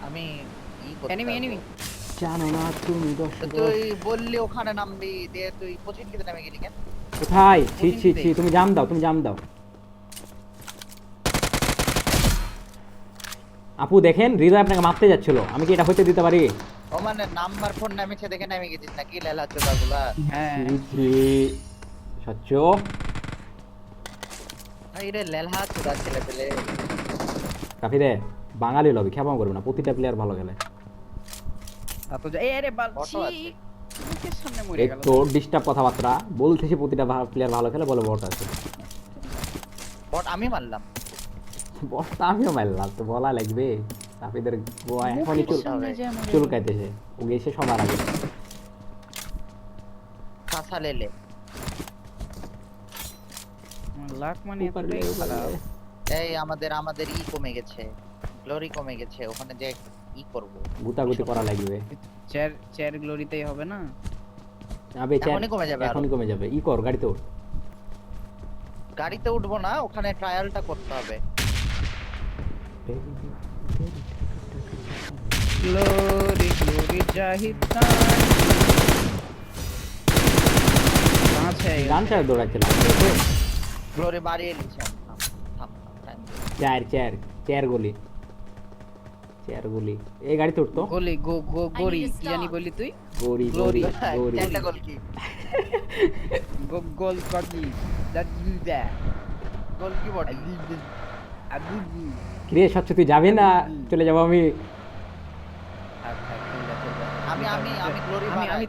আমি করতে এনিমি পারবো। এনিমি জানো না তুমি তো দর্শক তুই বললি ওখানে নামবি দিয়ে তুই কোচিং কিতে নামে গেলি কেন? কোথায় ছি ছি কোচিং ছি তুমি জাম দাও আপু দেখেন হৃদয় আপনাকে মারতে যাচ্ছিল আমি কি এটা হইতে দিতে পারি ও মানে নাম্বার ফোন নামেছে দেখে নামে গেছিস নাকি লেলা চোদাগুলা? হ্যাঁ ছি, ছি। সচ্চ এই রে লেলা চোদা ছেলে পেলে। কাফি রে বাঙালি লবি খেপাম করবে না প্রতিটা প্লেয়ার ভালো খেলে তা তো এই আরে বাল Auto ছি আছে। মুখের সামনে মরে এই গেল। তো ডিস্টার্ব কথাবার্তা বলতেছি প্রতিটা প্লেয়ার ভালো খেলে বলে বট আছে বট আমি মারলাম। বটটা আমিও মারলাম তো বলা লাগবে কাফিদের গোয়া এখনই মুখের সামনে যে মরে গেল। চুলকাইতেছে ও গেছে সবার আগে কাঁচা লেলে। লাখ মানে উপারে, এতটাই উপারে। খারাপ। এই আমাদের কমে গেছে, গ্লোরি কমে গেছে, ওখানে যে করব গুতাগুতি করা লাগবে চেয়ার গ্লোরিতেই হবে না। আবে এখনই কমে যাবে আরো। এখনই কমে যাবে ই কর গাড়িতে ওঠ গাড়িতে উঠবো না, ওখানে ট্রায়ালটা করতে হবে। ग्लोरी जाहिद खान कहाँ से है গান চার দৌড়াচ্ছিলাম গ্লোরি বাড়িয়ে নিচ্ছে আমি। থাম, থাম, time দে। চার গুলি এই গাড়িতে উঠতো गोली गो गो गोरी need to কি জানি stop. বললি তুই গৌরি Glory, গৌরি চারটা গোল কি? গোল ককি দ্যাট ইউ দ্যাট গোল কি বটে? আদিবি কিরে স্বচ্ছ তুই যাবি না চলে যাবো আমি আমি গ্লোরি আমি বাড়াই।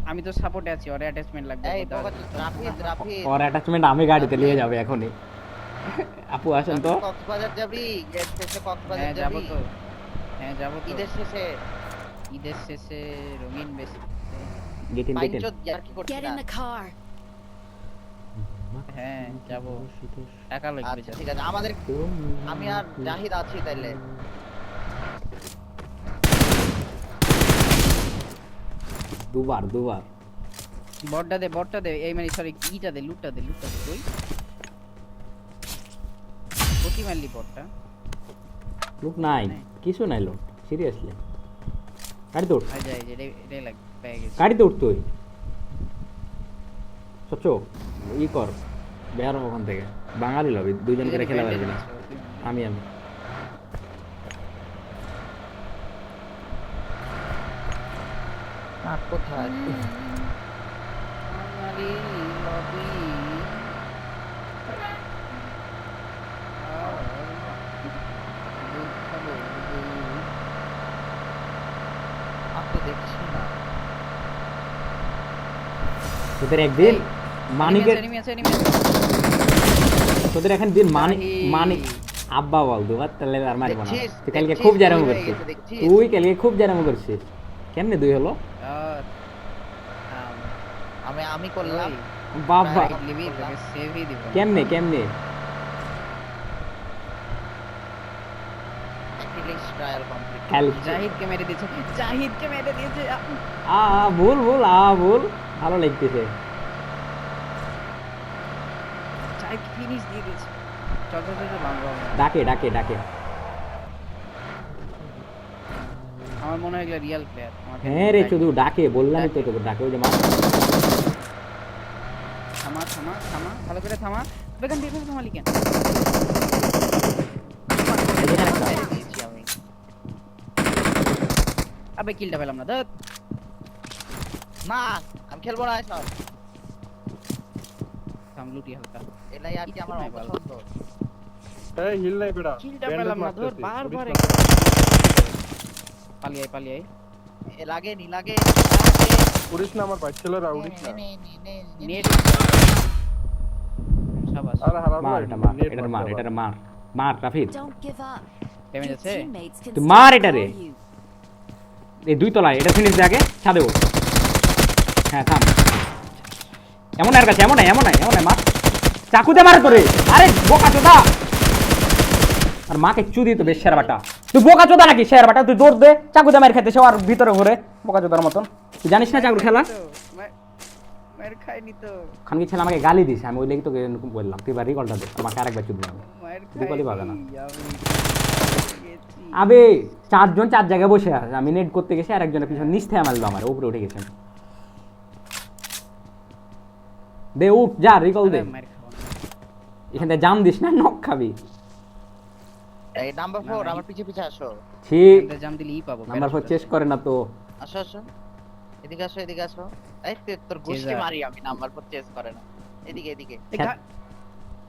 আমি তো সাপোর্টে আছি ওর অ্যাটাচমেন্ট লাগবে এই দাও। রাফিদ ওর অ্যাটাচমেন্ট আমি গাড়িতে নিয়ে যাবে এখনই আপু আসেন তো কক্সবাজার যাবি? এর শেষে কক্সবাজার হ্যাঁ যাবো যাবি? তো হ্যাঁ যাবো তো ঈদের শেষে ঈদের শেষে রঙিন বেশ গেটিন বাইঞ্চোদ ইয়ার কি করছিস Get না? in the car. হ্যাঁ যাবো টাকা লাগবে আচ্ছা ঠিক আছে, আমাদের আমি আর জাহিদ আছি তাইলে। দুবার বটটা দে এই মানে সরি ইটা দে লুটটা দে কই কোটি মারলি বটটা লোক নাই কিছু নাই লোক সিরিয়াসলি গাড়িতে উঠ আই যাই যে রে লাগ পেয়ে গেছে গাড়িতে উঠ তুই স্বচ্ছ ই কর বের হ ওখান থেকে বাঙালি লবি দুইজন করে খেলা পারবি না আমি কোথায়? বাঙালি লবি আমি তো দেখছি না। তোদের একদিন মানিকের এনিমি আছে তোদের এখন দিন মানিক জাহিদ। মানিক আব্বা বল দুবার তাহলে আর মারবো না দেখছিস? তুই কালকে দেখছিস? খুব জারামো দুই হয়ে করছিস গেছে, দেখছিস? তুই কালকে খুব জারামো করছিস কেমনে দুই হলো আর আমি করলাম। বাবা লিবি তোকে সেভ ই দিব কেমনে ফিলিংস ট্রায়াল কমপ্লিট। খেল জাহিদকে মেরে দিয়েছে ভুল ভালো লাগতেছে জাহিদ ফিনিশ দিয়ে দিয়েছে চল বাংলা ডাকে আমার মনে হয় এগুলো রিয়েল প্লেয়ার হ্যাঁ রে শুধু ডাকে বললামই তো তোকে ডাকে ওই যে মার থামা ভালো করে থামা বেগান দিয়ে থামালি কেন মেরে দিয়েছি আমি। আবে কিলটা পেলাম না ধর না, আমি আমি খেলবো না সব সামলুটি হালকা এলাই আর কি আমার নাই ভালো। অপছন্দ এই হিল নাই বেটা কিলটা ব্যান্ডেজ পেলাম না ধর মারতেছি, বারবার বুঝিস না? পালিয়ে পালিয়ে এ লাগে নি লাগে উড়িস না আমার ভাই ছেলেরা উড়িস না নেট শাবাশ আর হারাম মার ভাই এটা মার নেট এটা মার মারতে এটা মার মার Rafid Don't give up. Damage Your আছে teammates can তুই still মার এটারে। call you. এই দুই তলায় এটা ফিনিশ দে আগে ছাদে ওঠ হ্যাঁ থাম এমন আর কাছে এমন নাই মার চাকুতে মারে তোরে আরে বোকা চোদা আর মাকে চুদি তো বেশ শেয়ার বাটা তুই বোকা চোদা নাকি শেয়ার বাটা তুই দৌড় দে চাকুতে মার খেতে সে আর ভিতরে ঘুরে বোকা চোদার মতন তুই জানিস না চাকুর খেলা মার খাইনি তো খানকি ছেলে আমাকে গালি দিস আমি ওই লেগে তোকে এরকম বললাম তুই এবার রিকলটা দে আমাকে আরেকবার চুদি আমি মার বিকলই পাবে না। গেছি আবে চারজন চার জায়গায় বসে আছে আমি নেট করতে গেছি আর একজনের পিছনে নিচ থেকে মারলো আমার উপরে উঠে গেছে দে উঠ যা রিকল দে মার খাবো না এখান থেকে জাম দিস না নক খাবি এই নাম্বার 4 আমার পিছে পিছে আসো ঠিক আমরা জাম দিলেই পাবো নাম্বার 4 চেস করে না তো আসো আসো এদিকে আসো এই তোর গোষ্ঠী যা। মারি আমি নাম্বার 4 চেস করে না এদিকে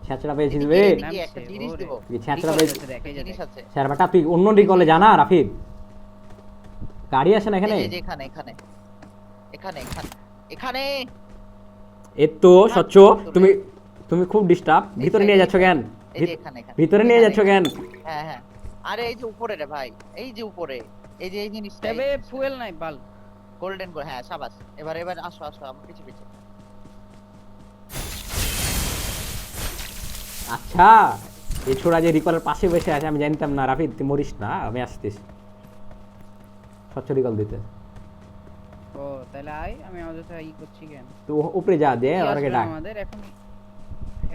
ছ্যাঁচড়া পেয়েছিস এদিকে, বে এদিকে নামছে, একটা জিনিস ওরে। দেবো তুই ছ্যাঁচড়া Recall পেয়েছিস আছে, দেখ, এই যে জিনিস দেখ। আছে স্যার বেটা তুই অন্য রিকলে জানা রাফিদ গাড়ি আসে না এখানে এই যে এখানে এ তো স্বচ্ছ তুমি তুমি খুব ডিস্টার্ব ভিতরে নিয়ে যাচ্ছ কেন এই যে এখানে ভিতরে নিয়ে যাচ্ছ কেন হ্যাঁ আরে এই যে উপরে রে ভাই এই যে উপরে এই যে এই জিনিসটা তবে ফুয়েল নাই বাল গোল্ডেন হ্যাঁ সাবাস এবার আসো আমার পিছে পিছে আচ্ছা এই ছোড়া যে রিকলের পাশে বসে আছে আমি জানতাম না রাফিদ তুই মরিস না আমি আসতেছি স্বচ্ছ রিকল দিতে ও তাহলে আয় আমি অযথা ই করছি কেন তো উপরে যা দে কি ওরাকে আসবে ডাক আমাদের এখন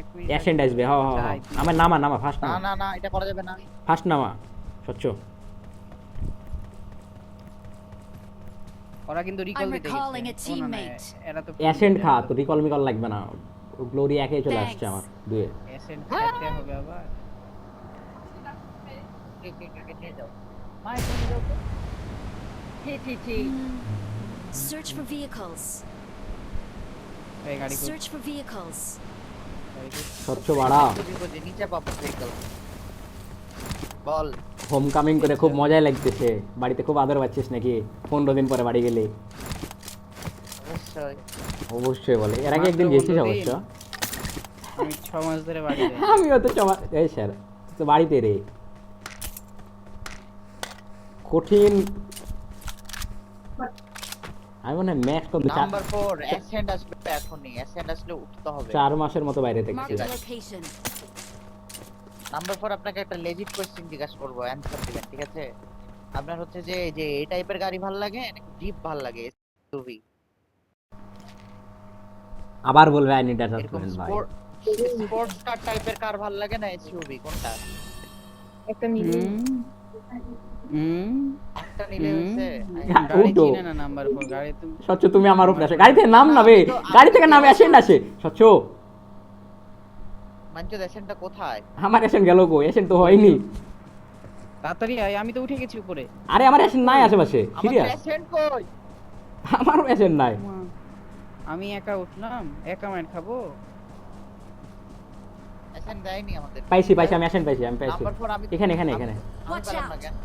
1 মিনিট অ্যাসেন্ট আসবে হ হ হ। যাই তুই। আমার নামা ফার্স্ট নামা না এটা করা যাবে না ফার্স্ট নামা স্বচ্ছ ওরা কিন্তু রিকল I'm দিতে recalling গেছে a ও না, না, teammate. এরা তো অ্যাসেন্ট খা তো রিকল মিকল লাগবে না গ্লোরি একে চলে আসছে আমার দুয়ে অ্যাসেন্ট খেতে হবে আবার কে নিয়ে যাও Search for vehicles. এই গাড়ি কই Search for vehicles. গাড়ি কই? স্বচ্ছ বাড়া যে নিচে পাবো সাইকেল বল হোম কামিং করে খুব মজাই লাগতেছে বাড়িতে খুব আদর পাচ্ছিস নাকি 15 দিন পরে বাড়ি গেলে অবশ্যই অবশ্যই বলে এর আগে মাত্র একদিন গেছিস 15 দিন। অবশ্য আমি 6 মাস ধরে বাড়ি যাই আমিও তো এই স্যার তো বাড়িতে রে কঠিন আমি মনে হয় ম্যাক্স তো নাম্বার 4 অ্যাসেন্ট আসবে এখনই অ্যাসেন্ট আসলে উঠতে হবে 4 মাসের মতো বাইরে Mark থাকছি the location. নাম্বার 4 আপনাকে একটা লেজিট কোশ্চেন জিজ্ঞাসা করব অ্যানসার দিবেন ঠিক আছে আপনার হচ্ছে যে এই টাইপের গাড়ি ভালো লাগে নাকি জিপ ভালো লাগে এসইউভি আবার বলবে আই নিড এরকম অ্যাটাচমেন্ট ভাই স্পোর্টস কার টাইপের কার ভালো লাগে না এসইউভি কোনটা একটা নিলে একটা নিলে হইছে গাড়ি উল্টো। চিনে না নাম্বার 4 গাড়ি তুমি স্বচ্ছ তুমি আমার উপরে আসো গাড়ি থেকে নাম না বে গাড়ি থেকে নামে অ্যাসেন্ট আসে স্বচ্ছ মানছো অ্যাসেন্টটা কোথায় আমার অ্যাসেন্ট গেল কো অ্যাসেন্ট তো হয়নি তাড়াতাড়ি আয় আমি তো উঠে গেছি উপরে আরে আমার অ্যাসেন্ট নাই আশেপাশে আমার সিরিয়াস অ্যাসেন্ট কই আমারও অ্যাসেন্ট নাই মা, আমি একা উঠলাম একা মার খাবো অ্যাসেন্ট দেয়নি আমাদের পাইছি আমি অ্যাসেন্ট পাইছি আমি পাইছি নাম্বার 4 আমি এখানে আমি Watch পেলাম না out. কেন?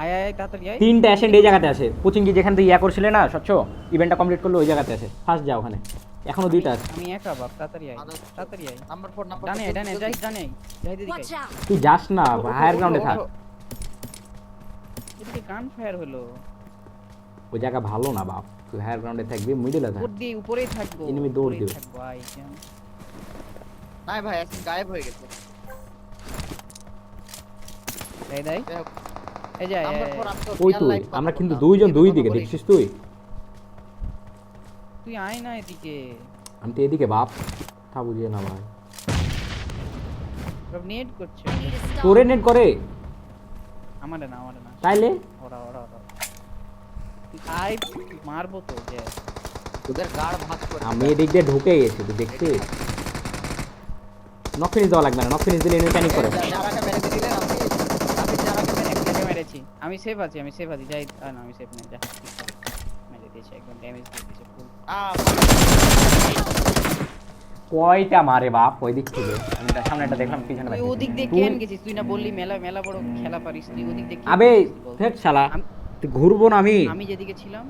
আয় আয় তাড়াতাড়ি আয় তিনটা অ্যাসেন্ট এই জায়গাতে আছে কোচিং কি যেখান থেকে ইয়া করছিলে না স্বচ্ছ ইভেন্টটা কমপ্লিট করলে ওই জায়গাতে আছে ফার্স্ট যাও ওখানে এখনো দুইটা আছে আমি একা বাপ তাড়াতাড়ি আয় আদর। তাড়াতাড়ি আয় নাম্বার 4 নাম্বার ডানে ডানে যাই ডানে যাই দিদি Watch out. তুই যাস না হায়ার গ্রাউন্ডে থাক এদিকে গান ফায়ার হলো ওই জায়গা ভালো না বাপ তুই হায়ার গ্রাউন্ডে থাকবি মিডলে থাক উপর দিয়ে উপরেই থাকবো Enemy দৌড় উপরেই দিবে। থাকবো আয় কেন নাই ভাই অ্যাসেন্ট গায়েব হয়ে গেছে এই দেই যাই হোক, এই যে আয়, নাম্বার আয়, 4 আমি তো ওই real তুই life কথা আমরা কিন্তু বললাম, দুইজন এর দুই কথা দিকে বলি। দেখছিস তুই তুই আয় না এদিকে আমি তো এদিকে বাপ তা বুঝিয়ে না ভাই সব নেট করছে I need a stop. তোরে নেট করে আমারে না তাইলে ওরা তুই আয় মারবো তো যে ওদের গাড় ভাঁজ করে আমি এদিক দিয়ে ঢুকে গেছি তুই দেখছিস নক ফিনিশ দেওয়া লাগবে না নক ফিনিশ দিলে এনিমি প্যানিক করে যারাকে মেরে দিলেন আপনি যারাকে মেরে একটাকে মেরেছি আমি সেফ আছি যাই না আমি সেফ নেই যা ঠিক আছে। মেরে দিয়েছি একদম ড্যামেজ দিয়ে দিয়েছি ফুল আহ, কয়টা মারে বাপ ওই দিক থেকে? আমি এটা সামনে একটা দেখলাম পিছনে তুই ওদিক দিয়ে তুই- কেন গেছিস? তুই না বললি মেলা মেলা বড় খেলা পারিস, তুই ওদিক দিয়ে কেন আবে গেছিস বল? থেট শালা, আম- তুই ঘুরবো না আমি? আমি যেদিকে ছিলাম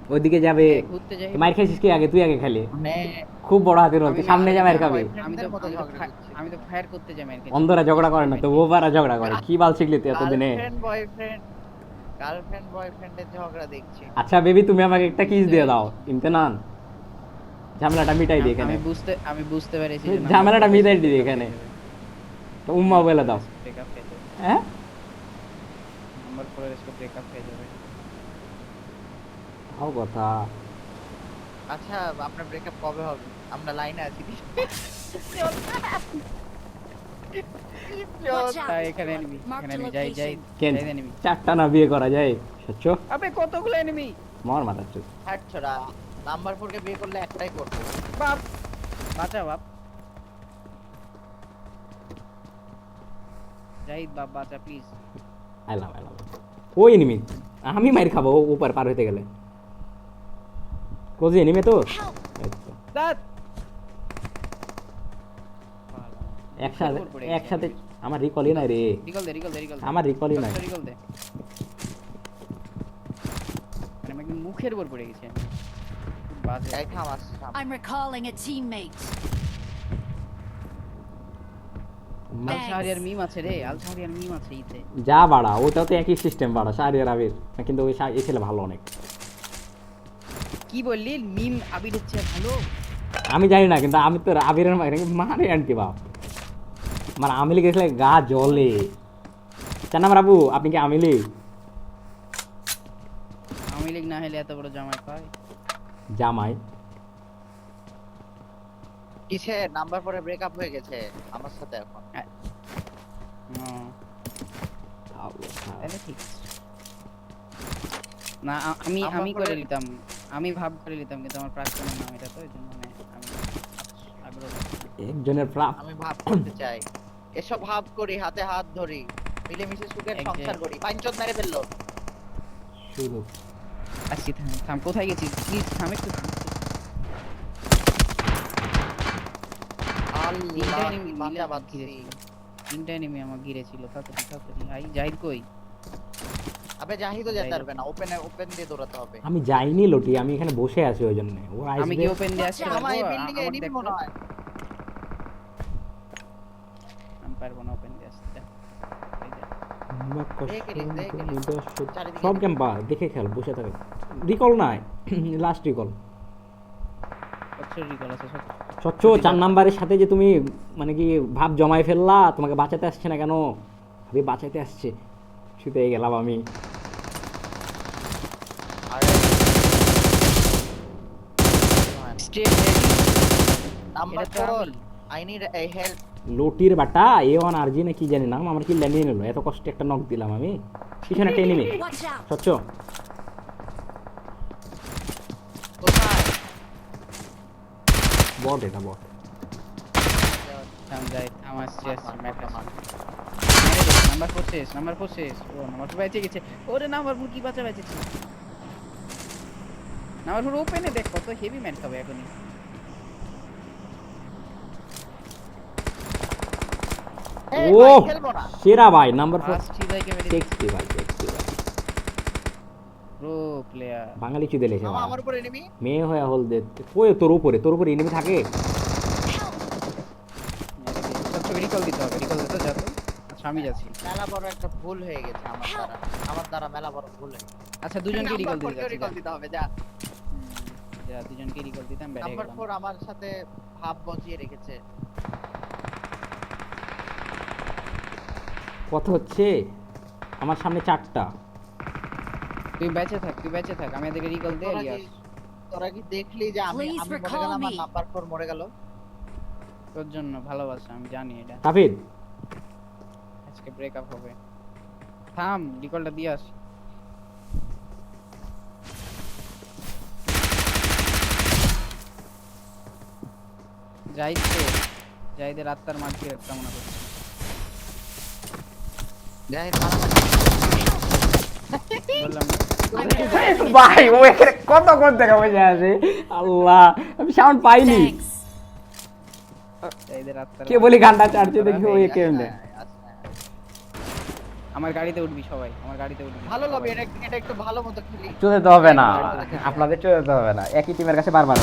ওইদিকে যাবে। ঘুরতে যাই। মার খাইছিস কি আগে? তুই আগে খালি মানে খুব বড় হাতের রোল, তুই সামনে যা মার খাবি। আমি তো ফায়ার করতে যাই মার খেতে। অন্ধরা ঝগড়া করে না তো, ও পারা ঝগড়া করে। কি বাল শিখলি তুই এতদিনে? গার্লফ্রেন্ড বয়ফ্রেন্ডের ঝগড়া দেখছি। আচ্ছা বেবি, তুমি আমাকে একটা কিস দিয়ে দাও, ইমতেনান। ঝামেলাটা মিটাই দিই এখানে, আমি বুঝতে পেরেছি যে ঝামেলাটা মিটাই দিই এখানে। তো উম্মা বলে দাও। ব্রেকআপ হয়ে যাবে। হ্যাঁ, নাম্বার 4 এর ব্রেকআপ হয়ে যাবে। তাও কথা। আচ্ছা আপনার ব্রেকআপ কবে হবে? আমরা লাইনে আছি। Watch তাই out. এখানে এনিমি, Mark এখানে the এনিমি, যাই যাই location. কেন যাই এনিমি। চারটা না বিয়ে করা যায়? সচ্চ আবে কতগুলো এনিমি? মর মারাচ্ছ। হ্যাট ছড়া নাম্বার 4 কে বিয়ে করলে একটাই করব। বাপ বাঁচা বাপ। জাহিদ বাপ বাঁচা প্লিজ। আইলাম আইলাম। ওই এনিমি, আমি মার খাবো উপর পার হইতে গেলে। কোজি এনিমি তো Help. এই তো। দাঁত একসাথে উপর পড়ে একসাথে গেছে আমার রিকলই নাই রে, রিকল দে রিকল দে রিকল দে। আমার রিকলই নাই। রিকল দে। মানে আমি একদম মুখের উপর পড়ে গেছি আমি। খুব বাজে। এই থামাস থাম। I'm recalling a teammate. আলশারিয়ার মিম আছে রে, আলশারিয়ার মিম আছে ইতে। যা বাড়া, ওটাও তো একই সিস্টেম বাড়া, সারিয়ার আবির। কিন্তু ওই এই ছেলে ভালো অনেক। কি বললি? মিম আবির হচ্ছে ভালো? আমি জানি না, কিন্তু আমি তো আবিরের মারে আনটি বাপ। মানে আমিলি গেছিলে গা জলে। চান্না বাবু, আপনি কি আমিলি? আওয়ামী লীগ না হলে এত বড় জামাই পায়? জামাই কিসে নাম্বার 4 এ ব্রেকআপ হয়ে গেছে আমার সাথে এখন। হুম, তাহলে ঠিক আছে। না আমি আমার আমি পরে- করে নিতাম, আমি ভাব করে নিতাম, কিন্তু আমার প্রাক্তনের নাম এটা তো এই জন্য মানে আমি আগ্রহ পাচ্ছি না। একজনের প্রাপ। আমি ভাব করতে চাই, এসব ভাব করি, হাতে হাত ধরি, মিলেমিশে সুখের এক যে- সংসার করি। পাঁচজন মেরে ফেললো। শুধু আসছি থাম থাম, কোথায় গেছিস? প্লিজ থাম একটু থাম। তিনটা আল্লাহ enemy বাঁচা মিলে বাঁচছি। তিনটা এনিমি আমার ঘিরে ছিল। তাড়াতাড়ি তাড়াতাড়ি আই। জাহিদ কই? আবে জাহিদও যেতে পারবে না, ওপেন দিয়ে দৌড়াতে হবে। আমি যাইনি লটি, আমি এখানে বসে আছি ওই জন্য। ও আমি কি আসবে। ওপেন দিয়ে আসতে পারবো? আমার এই বিল্ডিং এ আমার এনিমি দেখতে- মনে হয়। আমি পারবো না ওপেন দিয়ে আসতে। এই যে। চারিদিকে সব গেম বা দেখে খেল, বসে থাকে। রিকল নাই, লাস্ট রিকল। সচ্ছর রিকল আছে সব। স্বচ্ছ 4 নাম্বারের সাথে যে তুমি মানে কি ভাব জমাই ফেললা, তোমাকে বাঁচাতে আসছে না কেন? আমি বাঁচাতে আসছে, শুতে গেলাম আমি। State ready. নাম্বার এটা তো 4 আমি। I need a help. লটির বাটা A1 RG না কি জানি নাম, আমার কি ল্যান্ডিয়ে নিল। এত কষ্টে একটা নক দিলাম আমি। পিছনে একটা এনিমি। Watch out. স্বচ্ছ কোথায়? বট, এটা বট। থাম যাই, থাম আসছি আসছি মার, ম্যাচ মার, আসছি। মার। নাম্বার 4 শেষ, নাম্বার 4 শেষ। ও নাম্বার 4 বেঁচে গেছে। ওরে নাম্বার 4 কি বাঁচা বেঁচেছে। নাম্বার 4 ওপেনে দেখ কত হেভি ম্যান খাবে এখনই। এই ও ভাই, খেলবো না। সেরা ভাই, নাম্বার 4 ফার্স্ট চিদাইকে মেরে 60 ভাই, 60 ভাই। Pro player. বাঙালি চুদে লেছে মামা আমার উপর এনিমি। মেয়ে হয়ে হল দে। ওই তোর উপরে এনিমি থাকে। সচ্ছ রিকল দিতে হবে, রিকল দিতে যা তো। আচ্ছা আমি যাচ্ছি। মেলা বড় একটা ভুল হয়ে গেছে আমার দ্বারা মেলা বড় ভুল হয়ে গেছে। আচ্ছা দুজনকে রিকল দিতে যাচ্ছি। রিকল দিতে হবে। যা যা দুজনকে রিকল দিতাম বেড়ে নাম্বার গেলাম। 4 আমার সাথে ভাব বজিয়ে রেখেছে। কথা হচ্ছে আমার সামনে 4টা। তুই বেঁচে থাক, তুই বেঁচে থাক, আমি এদিকে রিকল দিয়ে ইয়াস। তোরা কি দেখলি যে আমি Please মরে recall গেলাম আর me. নাম্বার 4 মরে গেল? তোর জন্য ভালোবাসা, আমি জানি এটা। তাফিদ আজকে ব্রেকআপ হবে। থাম, রিকলটা দিয়ে আস। জাহিদ তো, জাহিদের আত্মার মাগফিরাত কামনা করছি। যাই বললাম না? ভাই ও এখানে কত কোন থেকে বসে আছে আল্লাহ আমি সাউন্ড পাইনি Thanks. এদের আত্মার কে বলি গানটা চার্জে দেখি ওই কেমনে আমার গাড়িতে উঠবি সবাই, আমার গাড়িতে উঠবি। ভালো লবি, এটা একটু ভালো মতো খেলি। চলে তো হবে না আপনাদের চলে যেতে হবে না একই টিমের কাছে বারবার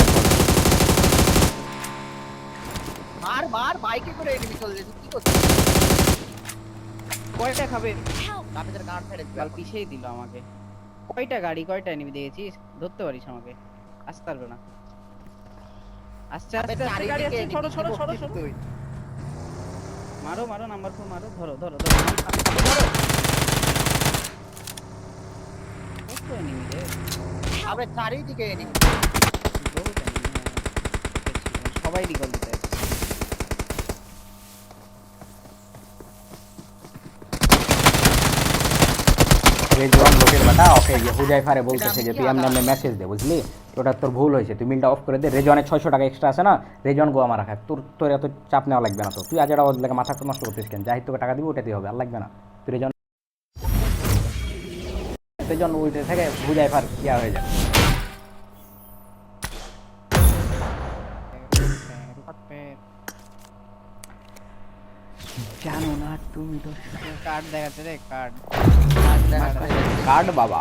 মার মার বাইকে করে এনিমি চলে যেতে কি করছিস? কয়টা খাবে? Help. আপনাদের গান ছেড়ে দিবে। কাল পিছেই দিল আমাকে। কয়টা গাড়ি, কয়টা এনিমি দেখেছিস? ধরতে পারিস আমাকে? আসতে পারবে না। আস্তে আস্তে আস্তে গাড়ি আসছে, ছড়ো ছড়ো ছড়ো ছড়ো। মারো মারো, নাম্বার 4 মারো, ধরো ধরো ধরো। ধরো। কত এনিমি রে? আমরা চারিদিকে এনিমি। বহুত enemy, হ্যাঁ। সবাই রিকল দিতে আছে। রেজন লোকের বেটা ওকে হুজাইফারে বলতেছে যে তুই এমনি এমনি মেসেজ দে বুঝলি ওটা তোর ভুল হয়েছে তুই মিলটা অফ করে দে রেজনে 600 টাকা এক্সট্রা আছে না রেজন গো আমার রাখা তোর এত চাপ নেওয়া লাগবে না তো তুই আজেরা লাগে মাথা নষ্ট করতেছিস কেন যাই তোকে টাকা দিবি ওটাতেই হবে আর লাগবে না তুই রেজন ওইটা থেকে হুজাইফার ইয়া হয়ে যায় জানো না তুমি তো কার্ড দেখাচ্ছে রে, কার্ড। কার্ড বাবা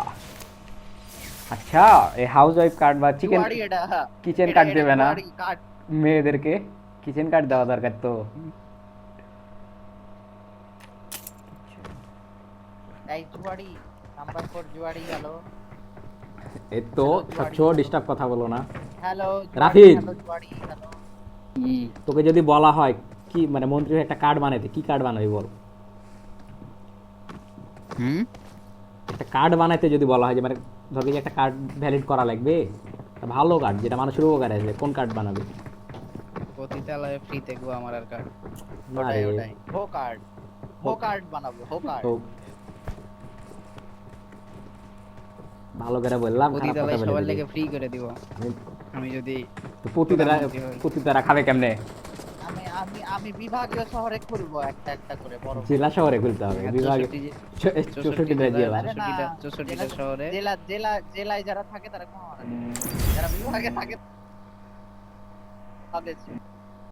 আচ্ছা এই হাউস ওয়াইফ কার্ড বা চিকেন জুয়ারি এটা। কিচেন কার্ড দেবে না জুয়ারি কার্ড। মেয়েদেরকে কিচেন কার্ড দেওয়া দরকার তো এই জুয়ারি নাম্বার 4 জুয়ারি হ্যালো। এই তো সচ্ছ ডিস্টার্ব কথা বলো না হ্যালো রাফিদ। হ্যালো জুয়ারি হ্যালো। তোকে যদি বলা হয় কি মানে মন্ত্রী হয়ে একটা কার্ড বানাইতে কি কার্ড বানাবি বল একটা কার্ড বানাইতে যদি বলা হয় যে মানে ধর যে একটা কার্ড ভ্যালিড করা লাগবে একটা ভালো কার্ড যেটা মানুষের উপকার আসবে কোন কার্ড বানাবি পতিতালয়ে ফ্রিতে গো আমার আর কার্ড। না ওটাই রে, ওটাই হো কার্ড। হো কার্ড বানাবো হো কার্ড। তো ভালো করে বললাম খারাপ কথা পতিতালয়ে বলে সবার দিলি। লেগে ফ্রি করে দিব আমি- আমি যদি তো পতিতারা খাবে কেমনে আমি আমি আমি বিভাগীয় শহরে খুলবো একটা একটা করে বড় বড়। জেলা শহরে খুলতে হবে বিভাগে 64টা জেলা আরে না, 64টা শহরে জেলায় যারা থাকে তারা কোনো যারা বিভাগে থাকে তাদের